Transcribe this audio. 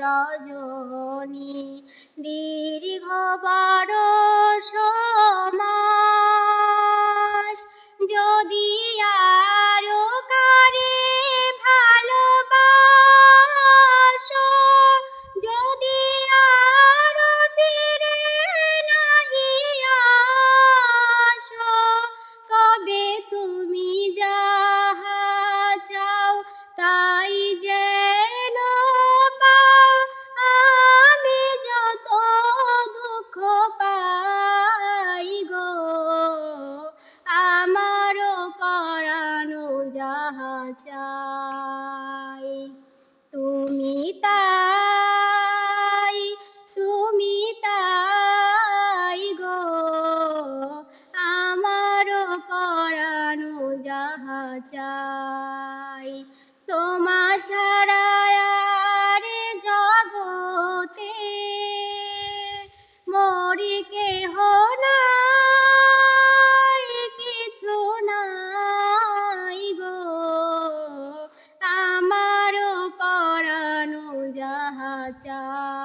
রজনী দীর্ঘ বরষ মাস যদি আরো কারে ভালোবাসো, যদি আরো ফিরে নাহি আসো, তবে তুমি যাহা চাও তাই যেন পাও। আমি যত দুঃখ পাই গো, আমারও পরানো যাহা চাই, তুমি তাই, তুমি তাই গো, আমারও পরানো যাহা চাই। তোমা ছাড়া আর জগতে মরি কেহ নাই, কিছু নাই গো, আমারও পরানো যাহা চাই।